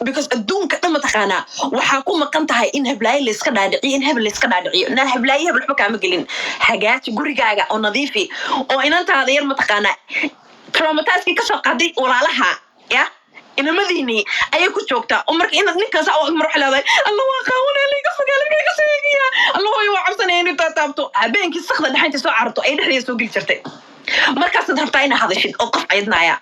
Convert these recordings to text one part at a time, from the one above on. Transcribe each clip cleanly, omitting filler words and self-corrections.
because adduunka dhan mataqaanaa waxaa ku maqan tahay in heblaay la iska dhaadhiciyo in hebel la iska dhaadhiciyo naa heblaay hebel waxba kaama gelin hagaaji gurigaaga oo nadiifi oo inantaada yar mataqaanaa traumatizekii kasoo qaaday walaalaha ya inamadiinii ayay ku joogtaa oo marka inaad ninkaas oo mar waxa leedahay alla waa qaawanaa layga fogaalayga seegiya alla way waa cabsanaya inuu taabto habeenkii saxda dhaxaynta soo carto ay dhexdeeda soo geli jirtay markaas aad rabtaa inaad hadashid oo qof ciidnaaya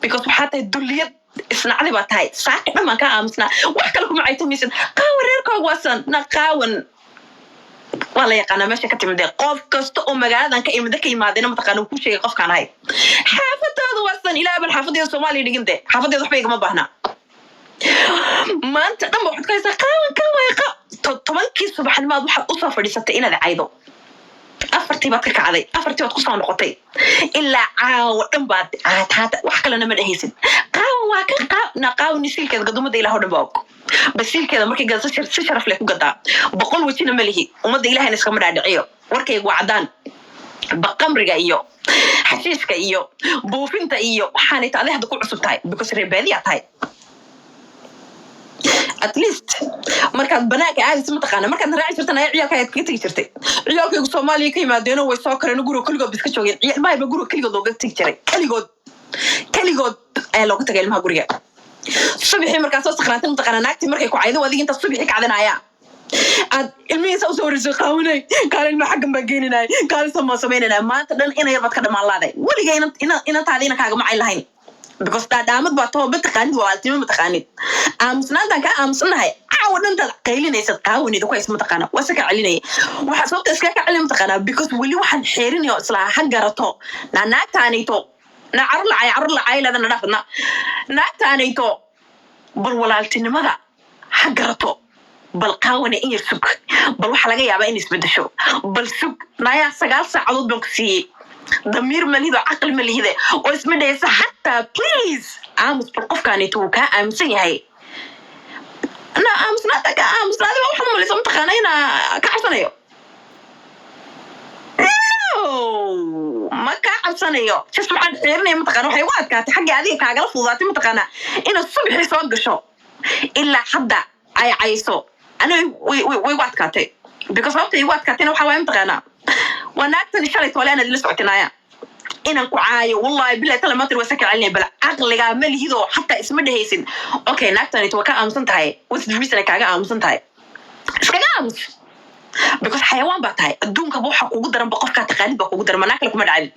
because waxaa tahay dulliyad isnacdi baa tahay saaka dhammaan ka aamusnaa wax kale kuma caytamaysid qaawan reerkooga waasan na qaawan waa la yaqaanaa meesha ka timid qof kasta oo magaaladan ka imida ka yimaadeen mataqaanaa ku sheegay qofkaan ahay xaafadooda waasan ilaa bal xaafadeeda Soomaaliya dhiginte xaafadeeda waxba igama baahna maanta dhan waxaad ka haysaa qaawan kan way tobankii subaxnimaad waxaad u soo fadhiisatay inaad caydo afartii baad ka kacday afartii baad ku soo noqotay ilaa caawa dhan baad aataata wax kalena ma dhahaysid qaawan waa ka qaawan silkeeda gadumada ilaahu dhan baa basiilkeeda markay gadso si sharaf leh ku gadaa boqol wajina ma lihi umada ilaahayna iska madhaadhiciyo warkaygu waa cadaan baqamriga iyo xashiishka iyo buufinta iyo waxaanay tahay hadda ku cusub tahay because reebadiya tahay at least markaad banaanka aadis mataqaana markaad raaci jirtan ay ciyaalkaaga ka tagi jirtay ciyaalkaygu Soomaaliya ka yimaadeen way soo kareen guriga kaligood biska joogeen ilmaha guriga kaligood looga tagi jiray kaligood ay looga tagay ilmaha guriga subaxii markaas soo sakhraantay mataqaana naagtii markay ku caydo adiga inta subaxii kacdanaya ad ilmihiisa u soo warisay qaawanay kaalin ma xaggan baa geeninay kaalin sama sameynay maanta dhan inay yarbad ka dhamaaladay waliga ina taadina kaaga macay lahayn because daamad baa too mataqaanid waa altimo mataqaanid aamusnaantan ka aamusnahay caawadan dad qaylinaysa qaawanid ku isma taqaana wasa ka celinay waxa sababta iska ka celin mataqaana because wali waxaan xeerinayo isla ha garato naagtaanito na carla caylada na dhafna naagtaanito bal walaaltinimada ha garato bal qaawana in yar sug bal waxa laga yaabaa in isbedesho bal sug naya 9 saacadood baan ku siiyay ضمير مليده عقل مليده واسمه ده حتى بليز عامس بالقفكانيتو كا امسي هي انا امس ناتك امس هذا waxaan maleysan taqaanayna ka xasanayo ma ka xasanayo waxaan xeernay mataqaan waxay u adkaatay xagga adiga kaaga fuudaatay mataqaana in subaxii soo gasho ilaa hadda ay cayso ana way adkaatay because sababta ay adkaatayna waxa way mataqaana وناكتني شالت ولا أنا اللي سعتنايا إنا كعاية والله بالله تلا ما تروي سكر علينا بلا عقل جامل هيدو حتى اسمه ده هيسين أوكي ناكتني توكا أمسن تاي وتدريس أنا كاجا أمسن تاي إيش كاجا أمس because حيوان بتاعي الدون كبوح وقدر بقف كتقاليد بقدر ما ناكلك ما دعيد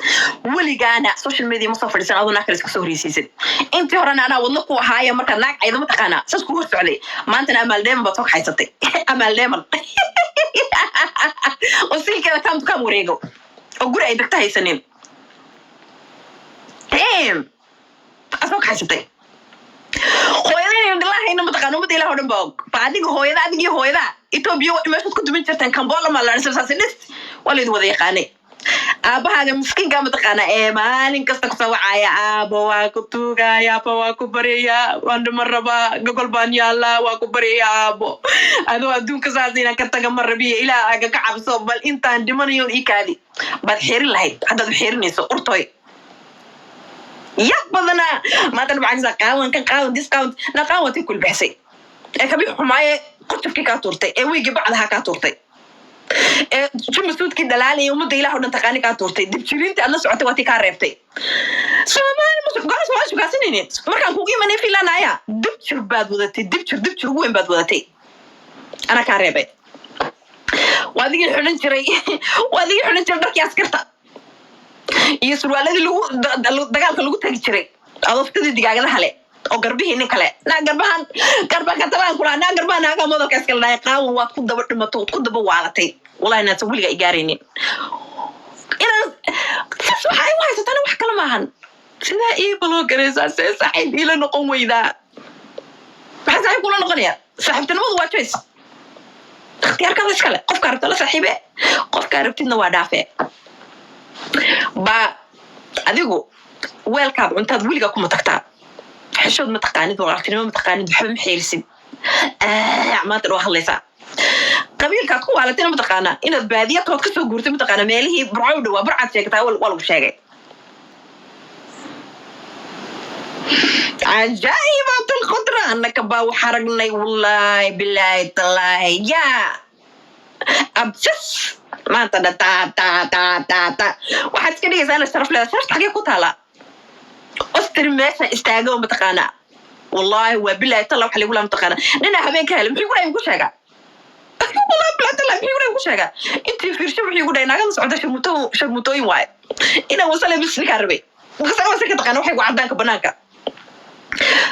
واللي جانا سوشيال ميديا مصفر لسنا أظن ناكل سكسوري سيسد أنت هرنا أنا والله هاي مركز ناك أيضا متقنا سكور عليه ما أنت أمل دائما بتوقع حياتي أمل دائما وصل كذا كم وريجو أقول أي دكتور سنين أسوق حياتي hooyadeen indhaha inama taqaano mid ilaahay oo dhan baadiga hooyada adigi hooyada Itoobiya ma isku dumin jirtaan Kambola ma la rasaasay waliid wada yaqaanay aabahaaga miskiinka ma taqaana maalin kasta ku sawacaya aabo waa ku tuugaya aabo waa ku bariya wanda maraba gogol baan yaala waa ku bariya aabo adoo adduunka saasina ka taga marabiya ilaa aga ka cabso bal intaan dhimanayo ikaadi bad xeerin lahayd hadda xeerinayso urtoy يقبضنا ما تنبع عن قاون كان قاون ديسكاونت لا قاون تاكل بحسي كبي حمايه كنت في كاتورتي ويجي بعدها كاتورتي شو مسود كده لالي يوم ديلا هو نتقاني كاتورتي دبشرينتي انا سعتي واتي كارفتي سواماني مش قاس واش قاسنين ما كان كوغي مني في لانايا دبشر باد ودتي دبشر وين باد ودتي انا كاربي وادي خلن جري وادي خلن جري دك اسكرتا iyo surwaaladii dagaalka lagu tagi jiray adoftadii digaagada hale oo garbihi nin kale na garbaha tabaan kula na garbaha naga modo ka iskala dhaay qaawan waad ku daba dhimato ku daba waalatay wallahi inaad wiliga igaareenin ina waxay waaysan wax kala maahan sida ii balo gareysa saaxiib ila noqon weyda waxa ay kula noqonaya saaxiibtinimadu waa choice اختيارك iskale qofka rabta la saaxiibe qofka rabtidna waa dhaafee ba adigu weelkaad cuntaad wiliga kuma tagtaa xishood ma taqaanid waqtinimo ma taqaanid waxba ma xeerisid maanta waa hadlaysaa qabiilkaad ku waalatina ma taqaana inaad baadiyatood ka soo guurtay ma taqaana meelihii burcowdha waa burcad sheegtaa waa lagu sheegay عجائبات القدرة أنك باو حرقني والله بالله تالله يا أبسس ما أنت تا واحد كده يزال الشرف لا شرف حاجة كتلا أستر ماشى استاجوا متقانا والله وبالله تالله وحلي ولا متقانا لأن هبين كلام يقول أي مشاجع والله بلا تالله يقول أي مشاجع أنت في شو يقول أنا قاعد صعدة شرموتوي واي إنا وصل بس الكهرباء بس أنا وصلت تقانا وحي وعدانك بناك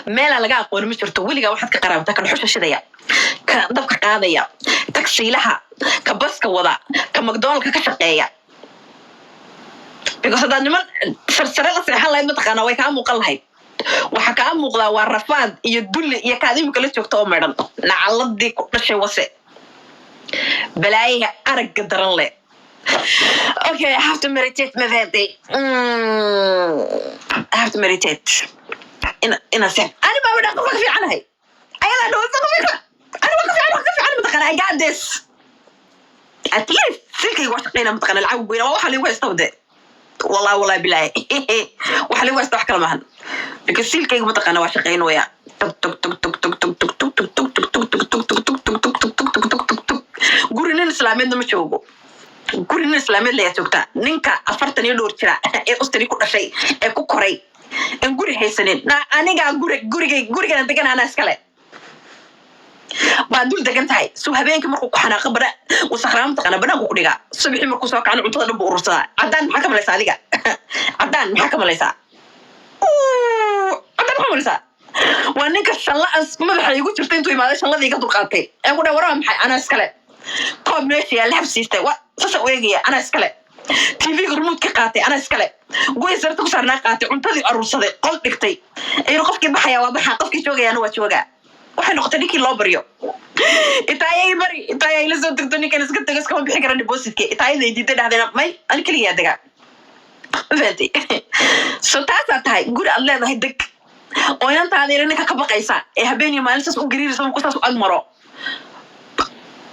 ميلا laga aqoon ma jirto weliga waxaad ka qaraabta kan xusha shidaya ka dabka qaadaya taksiilaha ka baska wada ka McDonald's ka shaqeeya because hada niman sarsare la seexan lahayd mataqaana way ka muuqan lahayd waxa ka muuqda waa rafaad iyo dulli iyo kaadimka la joogto oo meedhan nacaladii ku dhashay wase balaayiga aragga daran leh okay I have to meditate mavadi I have to meditate إنا سام أنا ما بدي أقول في عنها أنا لو أقول أنا وقف في عنها متقنع I got this at least سلكي واشقينا متقنع العب بينا وحلي ويستودع والله بالله وحلي ويستوح كلامهن because سلكي متقنع واشقين ويا قولنا الإسلاميين ده مش هوجو قولنا الإسلاميين اللي يتوقع نينكا أفرتني لور ترى أستري كل شيء كوكوري إن قولي حسنين نا أنا جا قولي أنت كنا أنا أسكله بعدول دكان تاي سو هبينك مركو حنا خبرة وسخرام تقنا بنا قولي جا صبحي مركو سواك عن عطلة بورصة عدان محكم ليس عليك عدان محكم ليس عدان محكم ليس وأنك الشلا ما بحي يقول شفتين توي ما ده شلا ذيك تقاتي أقول ورا محي أنا أسكله كم نشي اللي حبسيسته وسويجي أنا أسكله TV ريموت كقاتي أنا أسكله قوي صرت كسرنا قاتي عنتدي أروسده قل دكتي أي رقفك بحياة وبحا قفك شوجي أنا وشوجا وحنا قتنيك اللوبريو إتاي بري إتاي لازم تقتني كان سكت تجس كمان بحكي راني بوسيت كي إتاي ذي دي هذا ماي أنا كلي هذا فهمتي سو تاي قول الله ده هدك وين تاني رنك كبقيسا هبيني ما لسه وقرير سو قصص أجمره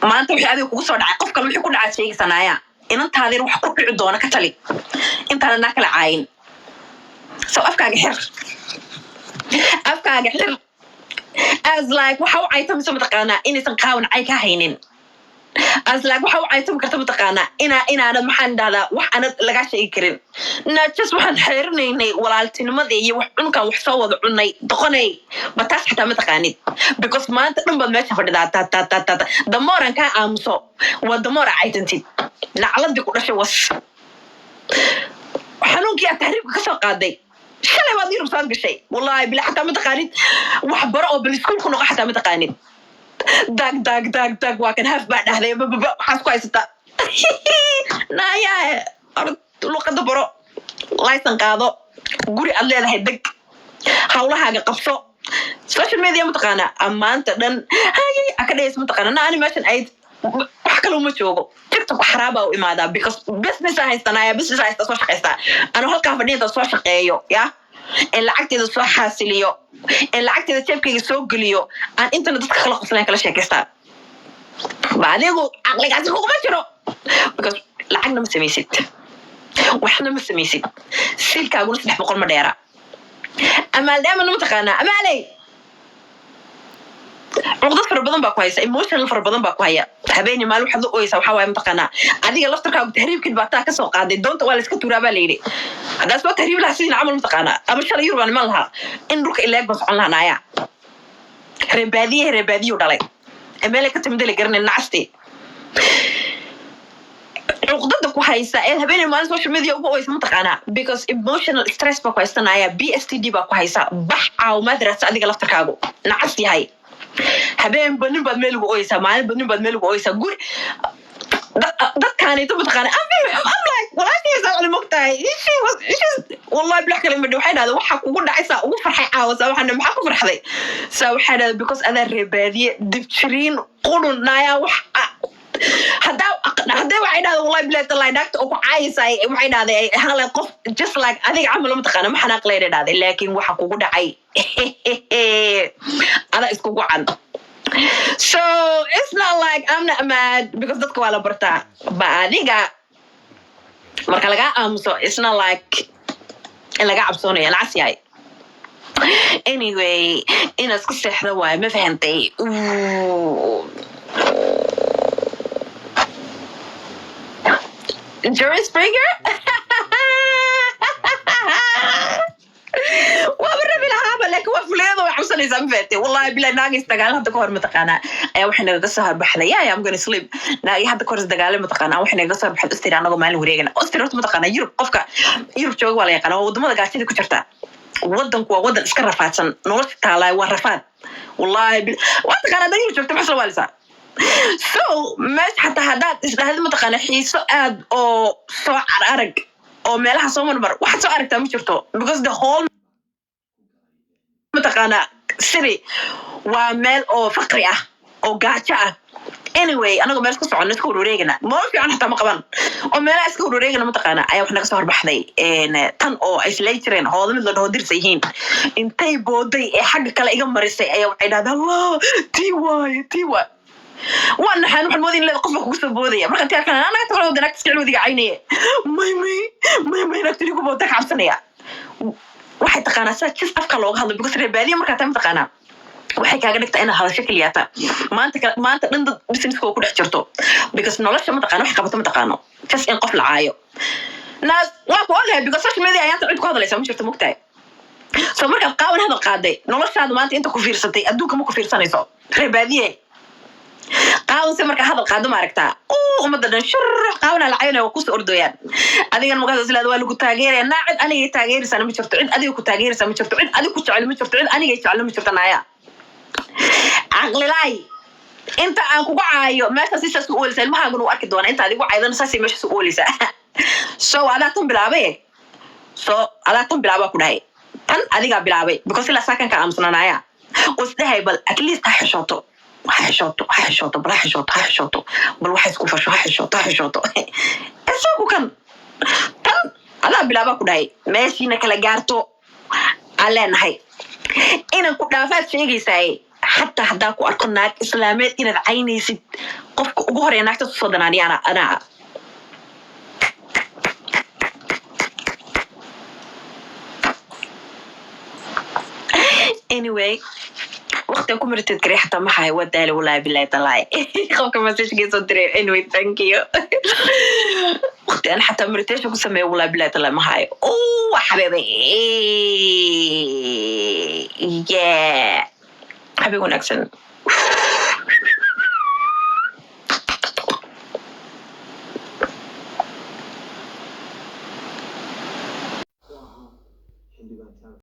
ما أنت وحي هذا وقصة عقف كلام يكون على شيء صنايع إن أنت هذا روح كل عدونا كتلي أنت أنا ناكل عين سو أفكار حر as like وحاو عيتم سو متقانا إني سنقاون عيكا هينين as like وحاو عيتم كرتا متقانا إنا أنا محان هذا وح أنا لقاش يكرين ناجس وحن حيرنيني والالتين مذي وحنكا وحصوض عني دقني بتاس حتى متقاني because ما أنت نبض ماشي فردا تا دمورا كا أمسو ودمورا عيتنتي نعلم دي كل شيء وش حنوكي التهريب كسر قاضي شلي ما دير بصادق الشيء والله بلا حتى متقانين وحبرأوا بالسكول كنوا حتى متقانين داك واكن هاف بعد هذا حاس كويس تا نايا أرد لقد برو لايسن قاضو قولي الله هذا هدك حولها حاجة قفصو سوشيال ميديا متقانا أما أنت دن هاي أكيد اسمه متقانا أنا ماشين أيد وحكلوا مشوقو تكتب حرابة وإمادة because business هايستنا business هايستا سوى شقيستا أنا هالكا فدين سوى شقيو يا اللي عكتي ده سوى حاسليو اللي عكتي ده تبكي سوى قليو أن أنت ندسك خلق سلين كلا شاكيستا بعدين عقلك عزيزكو مشرو because لعقنا مسميسيد وإحنا مسميسيد سيلكا أقول سنح بقول مديرة أما دائما متقانا أما علي عقدة فربضن باكويسة emotional فربضن باكوية حبيني مالو حظو قويسة وحاوي متقنع عادي لفترك أو تهريب كده بعتها كسو قاعدة دونت ولا سكت ورابا ليلي هذا أسباب تهريب لحسين عمل متقنع أما شاء الله يروان مالها إن روك إلاك بس عنها نايا ربادية ودالي أمالك تمدلي قرن النعستي عقدتك وحيسة هبيني مالو سوشيال ميديا وقويسة متقنع because emotional stress باكويسة نايا BSTD باكويسة بحا ومدرسة عادي لفترك أقو نعستي هاي habeen banin baad meel ugu oysaa maalin banin baad meel ugu oysaa guri dadkaani tabtaqaan I'm like walaashaysa wali mogtahay wallahi bilax kale midho waxay dhahday waxa kugu dhacaysa ugu farxay caawasa waxana maxaa ku farxday saa waxay dhahday because ada reebaadiye dibjiriin qudunaya wax hadaa waxay dhahday wallahi bilax talay dhagta oo ku caayisay waxay dhahday hal qof just like adiga camal ma taqaan ma xanaaq leeyahay dhahday laakiin waxa kugu dhacay ada isku go'an so it's not like I'm not mad because dadka waa la bartaa ba adiga marka laga aamuso it's not like in laga cabsoonayo nacas yahay anyway ina isku seexda waay ma fahantay Jerry Springer وابرب لها لك وفلان وحصل زنفته والله بلا ناقص دغال هدا كهور متقانا اي waxna naga soo harbaxday I am going to sleep naagi hada kor dagaal mutaqaana waxna naga soo harbaxday istir anagu maalin wareegana istir horta mutaqaana Yurub qofka Yurub jooga wala yaqaan wadamada gaashida ku jirta wadanku waa wadan iska rafaadsan nolosha taalay waa rafaad wallahi wada qana Yurub joogta ma soo walisa so mas hatta hadaad isdhaahdo mutaqaana xiiso aad oo soo arag oo meelaha soo marmar waxa soo aragtaa ma jirto because the whole mutaqaana city waa meel oo faqri ah oo gaajo ah anyway anagu meel isku socono isku wareegana ma fiican hatta ma qaban oo meel isku wareegana mutaqaana ayaa wax naga soo horbaxday tan oo ay isleeytireen hoodo mid la dhaho dirsayihiin intay booday ee xagga kale iga marisay ayaa waxay dhahdaa Allah tiwa وانا حنروح المودين اللي قفك وسبوديه marka inta kana anaga taqolo danag iskicluudiga caynay may nagtiri ku boodaka cabsanaya waxay taqaana sa jis afka looga hadlo because reebaadiyo marka tan taqaana waxay kaaga dhigtaa in hadasho kaliyaata maanta dhan dad business-ku ku dhex jirto because nolosha ma taqaana wax qabato ma taqaano just in qof la caayo naas waa ku ogahay because social media ayaan cid ku hadlaysa ma jirto mugtahay so marka qaawan hadal qaaday noloshaada maanta inta ku fiirsatay adduunka ma ku fiirsanayso reebaadiye قاون سمرك هذا القادم عركتها ومدة شر قاون على عينه وكوس أردويان أديك أنا مقاس الأدوات اللي كنت تاجر ناعد أنا تاجر سنة مشرت عند أديك كنت تاجر سنة مشرت عند أديك كنت على مشرت عند أنا جيت على مشرت نايا عقل لاي أنت أكو عايو ما تسيس سؤال سلمى هقول وأكيد وأنا أنت أديك عايزة نساسي مش سؤالي سا سو على توم بلعبه على توم بلعبه كناي أنا أديك بلعبه بكوس لا ساكن كأمسنا نايا وستهاي بل أتليست هحشوته حشوطه بلا حشوطه بل واحد كوفشو حشوطه اسوق كان على بلابا كداي ماشينا كلا غارتو علان هي ان ku dhaafaad sheegaysay hatta hadaa ku arko naag islaameed inaad caynaysid qofka ugu horeeyay naagta soo danaaniyana ana anyway وقت أكون مرتد كريه حتى ما حي ودالي ولا بالله طلعي خوك ما تشجي صدري anyway thank you وقت أنا حتى مرتدش أكون سمي ولا بالله طلع ما حي أوه حبيبي yeah حبيبي ونكسن